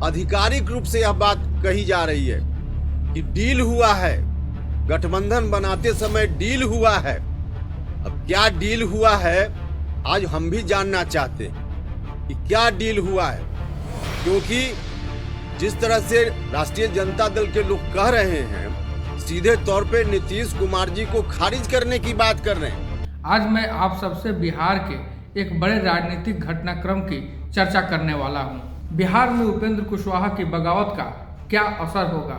आधिकारिक रूप से यह बात कही जा रही है कि डील हुआ है, गठबंधन बनाते समय डील हुआ है। अब क्या डील हुआ है आज हम भी जानना चाहते हैं कि क्या डील हुआ है, क्योंकि जिस तरह से राष्ट्रीय जनता दल के लोग कह रहे हैं, सीधे तौर पे नीतीश कुमार जी को खारिज करने की बात कर रहे हैं। आज मैं आप सबसे बिहार के एक बड़े राजनीतिक घटनाक्रम की चर्चा करने वाला हूं। बिहार में उपेंद्र कुशवाहा की बगावत का क्या असर होगा?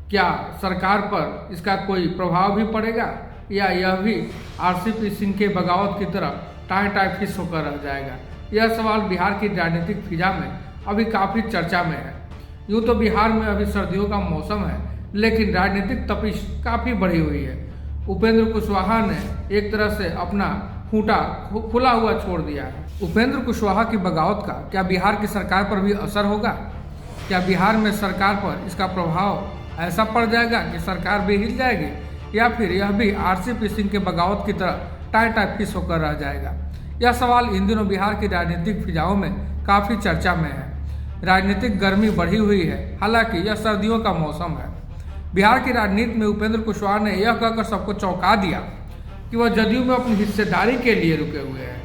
क्या सरकार पर इसका कोई प्रभाव भी पड़ेगा या यह भी आरसीपी सिंह के बगावत की तरह टाई फिस होकर रह जाएगा? यह सवाल बिहार की राजनीतिक फिजा में अभी काफ़ी चर्चा में है। यूँ तो बिहार में अभी सर्दियों का मौसम है, लेकिन राजनीतिक तपिश काफ़ी बढ़ी हुई है। उपेंद्र कुशवाहा ने एक तरह से अपना खूंटा खुला हुआ छोड़ दिया है। उपेंद्र कुशवाहा की बगावत का क्या बिहार की सरकार पर भी असर होगा? क्या बिहार में सरकार पर इसका प्रभाव ऐसा पड़ जाएगा कि सरकार भी हिल जाएगी, या फिर यह भी आरसीपी सिंह के बगावत की तरह टाई फिस होकर रह जाएगा? यह सवाल इन दिनों बिहार की राजनीतिक फिजाओं में काफ़ी चर्चा में है। राजनीतिक गर्मी बढ़ी हुई है, हालांकि यह सर्दियों का मौसम है। बिहार की राजनीति में उपेंद्र कुशवाहा ने यह कहकर सबको चौंका दिया कि वह जदयू में अपनी हिस्सेदारी के लिए रुके हुए हैं,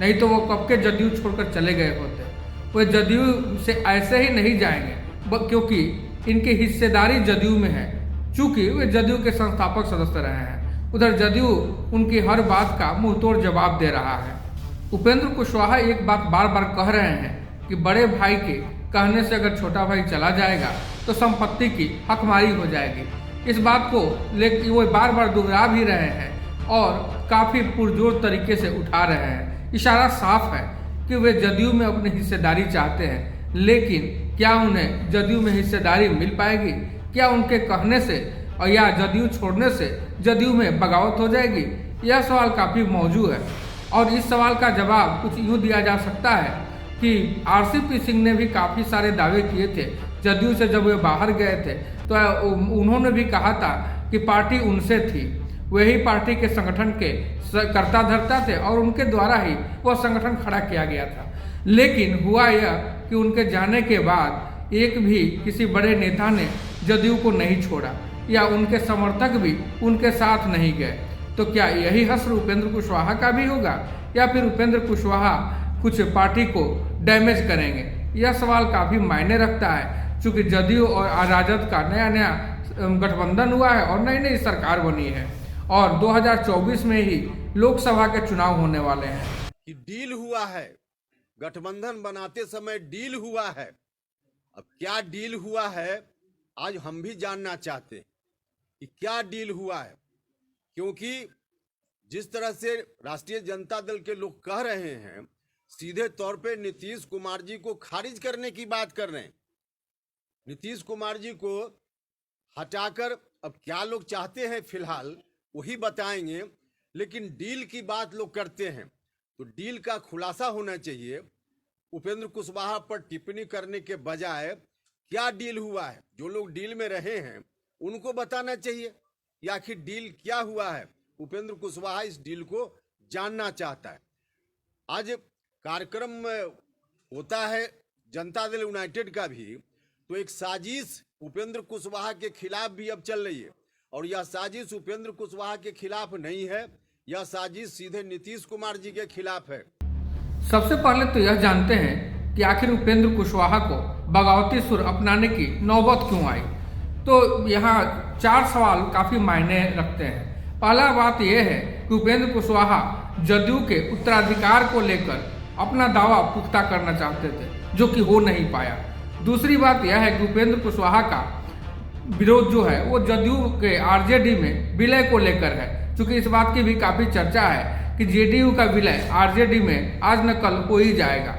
नहीं तो वो कब के जदयू छोड़कर चले गए होते। वे जदयू से ऐसे ही नहीं जाएंगे, क्योंकि इनकी हिस्सेदारी जदयू में है, चूंकि वे जदयू के संस्थापक सदस्य रहे हैं। उधर जदयू उनकी हर बात का मुंहतोड़ जवाब दे रहा है। उपेंद्र कुशवाहा एक बात बार बार कह रहे हैं कि बड़े भाई के कहने से अगर छोटा भाई चला जाएगा तो संपत्ति की हकमारी हो जाएगी। इस बात को लेकर वो बार बार दोहरा भी रहे हैं और काफ़ी पुरजोर तरीके से उठा रहे हैं। इशारा साफ है कि वे जदयू में अपनी हिस्सेदारी चाहते हैं, लेकिन क्या उन्हें जदयू में हिस्सेदारी मिल पाएगी? क्या उनके कहने से और या जदयू छोड़ने से जदयू में बगावत हो जाएगी? यह सवाल काफ़ी मौजूद है और इस सवाल का जवाब कुछ यूँ दिया जा सकता है कि आरसीपी सिंह ने भी काफ़ी सारे दावे किए थे जदयू से। जब वे बाहर गए थे तो उन्होंने भी कहा था कि पार्टी उनसे थी, वही पार्टी के संगठन के कर्ता धर्ता थे और उनके द्वारा ही वह संगठन खड़ा किया गया था। लेकिन हुआ यह कि उनके जाने के बाद एक भी किसी बड़े नेता ने जदयू को नहीं छोड़ा या उनके समर्थक भी उनके साथ नहीं गए। तो क्या यही हश्र उपेंद्र कुशवाहा का भी होगा या फिर उपेंद्र कुशवाहा कुछ पार्टी को डैमेज करेंगे? यह सवाल काफ़ी मायने रखता है, क्योंकि जदयू और राजद का नया गठबंधन हुआ है और नई नई सरकार बनी है और 2024 में ही लोकसभा के चुनाव होने वाले हैं। कि डील हुआ है, गठबंधन बनाते समय डील हुआ है। अब क्या डील हुआ है आज हम भी जानना चाहते हैं कि क्या डील हुआ है, क्योंकि जिस तरह से राष्ट्रीय जनता दल के लोग कह रहे हैं, सीधे तौर पे नीतीश कुमार जी को खारिज करने की बात कर रहे हैं। नीतीश कुमार जी को हटाकर अब क्या लोग चाहते हैं फिलहाल वही बताएंगे, लेकिन डील की बात लोग करते हैं तो डील का खुलासा होना चाहिए। उपेंद्र कुशवाहा पर टिप्पणी करने के बजाय क्या डील हुआ है, जो लोग डील में रहे हैं उनको बताना चाहिए कि आखिर डील क्या हुआ है। उपेंद्र कुशवाहा इस डील को जानना चाहता है। आज कार्यक्रम होता है जनता दल यूनाइटेड का भी, तो एक साजिश उपेंद्र कुशवाहा के खिलाफ भी अब चल रही है और यह साजिश उपेंद्र कुशवाहा के खिलाफ नहीं है, यह साजिश सीधे नीतीश कुमार जी के खिलाफ है। सबसे पहले तो यह जानते हैं कि आखिर उपेंद्र कुशवाहा को बगावती सुर अपनाने की नौबत क्यों आई। तो यहाँ 4 सवाल काफ़ी मायने रखते हैं। पहला बात यह है कि उपेंद्र कुशवाहा जदयू के उत्तराधिकार को लेकर अपना दावा पुख्ता करना चाहते थे, जो कि हो नहीं पाया। दूसरी बात यह है कि उपेंद्र कुशवाहा का विरोध जो है वो जदयू के आरजेडी में विलय को लेकर है, क्योंकि इस बात की भी काफ़ी चर्चा है कि जेडीयू का विलय आरजेडी में आज न कल हो ही जाएगा।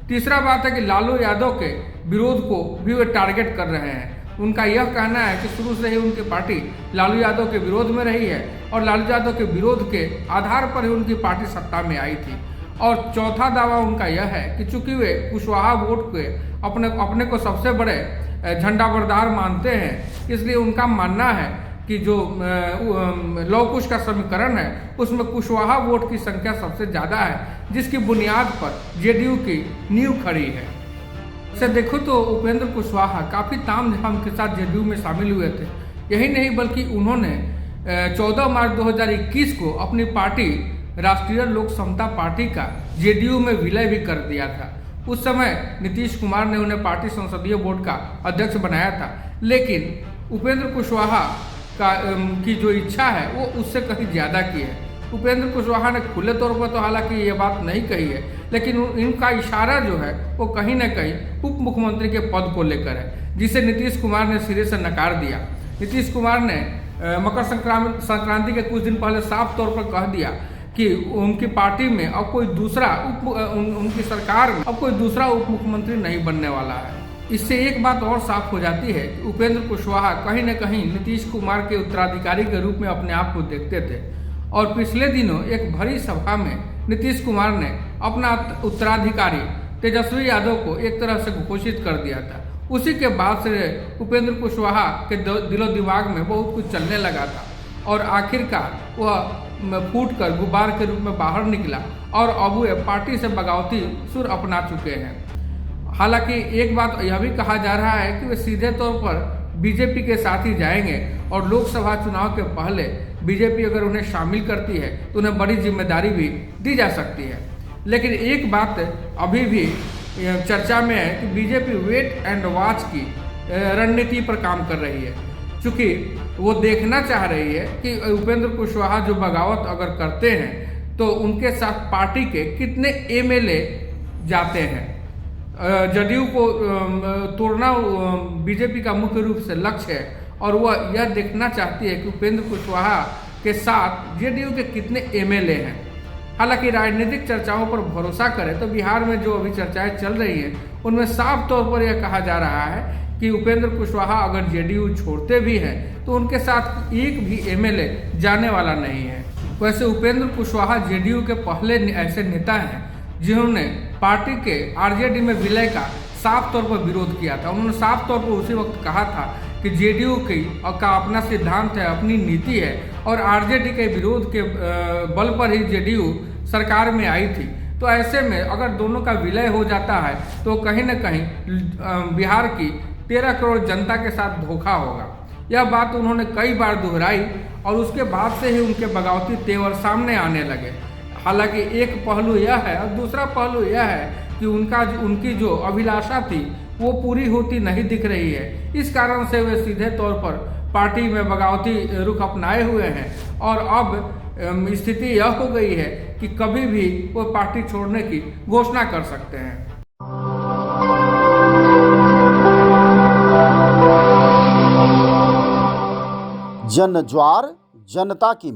तीसरा बात है कि लालू यादव के विरोध को भी वे टारगेट कर रहे हैं। उनका यह कहना है कि शुरू से ही उनकी पार्टी लालू यादव के विरोध में रही है और लालू यादव के विरोध के आधार पर ही उनकी पार्टी सत्ता में आई थी। और चौथा दावा उनका यह है कि चूंकि वे कुशवाहा वोट के अपने को सबसे बड़े झंडा बरदार मानते हैं, इसलिए उनका मानना है कि जो लव कुश का समीकरण है उसमें कुशवाहा वोट की संख्या सबसे ज़्यादा है, जिसकी बुनियाद पर जेडीयू की नींव खड़ी है। से देखो तो उपेंद्र कुशवाहा काफ़ी तामझाम के साथ जेडीयू में शामिल हुए थे। यही नहीं बल्कि उन्होंने 14 मार्च 2021 को अपनी पार्टी राष्ट्रीय लोक समता पार्टी का जेडीयू में विलय भी कर दिया था। उस समय नीतीश कुमार ने उन्हें पार्टी संसदीय बोर्ड का अध्यक्ष बनाया था, लेकिन उपेंद्र कुशवाहा की जो इच्छा है वो उससे कहीं ज़्यादा की है। उपेंद्र कुशवाहा ने खुले तौर पर तो हालांकि ये बात नहीं कही है, लेकिन इनका इशारा जो है वो कहीं ना कहीं उप मुख्यमंत्री के पद को लेकर है, जिसे नीतीश कुमार ने सिरे से नकार दिया। नीतीश कुमार ने मकर संक्रांति के कुछ दिन पहले साफ तौर पर कह दिया कि उनकी पार्टी में अब कोई दूसरा उनकी सरकार में अब कोई दूसरा उप मुख्यमंत्री नहीं बनने वाला है। इससे एक बात और साफ हो जाती है कि उपेंद्र कुशवाहा कहीं न कहीं नीतीश कुमार के उत्तराधिकारी के रूप में अपने आप को देखते थे, और पिछले दिनों एक भरी सभा में नीतीश कुमार ने अपना उत्तराधिकारी तेजस्वी यादव को एक तरह से घोषित कर दिया था। उसी के बाद से उपेंद्र कुशवाहा के दिलो दिमाग में बहुत कुछ चलने लगा था, और आखिरकार वह फूट कर गुब्बार के रूप में बाहर निकला और अब वे पार्टी से बगावती सुर अपना चुके हैं। हालांकि एक बात यह भी कहा जा रहा है कि वे सीधे तौर पर बीजेपी के साथ ही जाएंगे, और लोकसभा चुनाव के पहले बीजेपी अगर उन्हें शामिल करती है तो उन्हें बड़ी जिम्मेदारी भी दी जा सकती है। लेकिन एक बात अभी भी चर्चा में है कि बीजेपी वेट एंड वॉच की रणनीति पर काम कर रही है, क्योंकि वो देखना चाह रही है कि उपेंद्र कुशवाहा जो बगावत अगर करते हैं तो उनके साथ पार्टी के कितने एमएलए जाते हैं। जदयू को तोड़ना बीजेपी का मुख्य रूप से लक्ष्य है, और वह यह देखना चाहती है कि उपेंद्र कुशवाहा के साथ जेडीयू के कितने एमएलए हैं। हालांकि राजनीतिक चर्चाओं पर भरोसा करें तो बिहार में जो अभी चर्चाएं चल रही हैं उनमें साफ तौर पर यह कहा जा रहा है कि उपेंद्र कुशवाहा अगर जेडीयू छोड़ते भी हैं तो उनके साथ एक भी एमएलए जाने वाला नहीं है। वैसे उपेंद्र कुशवाहा जेडीयू के पहले ऐसे नेता हैं जिन्होंने पार्टी के आरजेडी में विलय का साफ तौर पर विरोध किया था। उन्होंने साफ तौर पर उसी वक्त कहा था कि जेडीयू का अपना सिद्धांत है, अपनी नीति है, और आरजेडी के विरोध के बल पर ही जेडीयू सरकार में आई थी। तो ऐसे में अगर दोनों का विलय हो जाता है तो कहीं न कहीं बिहार की 13 करोड़ जनता के साथ धोखा होगा। यह बात उन्होंने कई बार दोहराई, और उसके बाद से ही उनके बगावती तेवर सामने आने लगे। हालांकि एक पहलू यह है, और दूसरा पहलू यह है कि उनकी जो अभिलाषा थी वो पूरी होती नहीं दिख रही है। इस कारण से वे सीधे तौर पर पार्टी में बगावती रुख अपनाए हुए हैं, और अब स्थिति यह हो गई है कि कभी भी वो पार्टी छोड़ने की घोषणा कर सकते हैं। जन ज्वार जनता की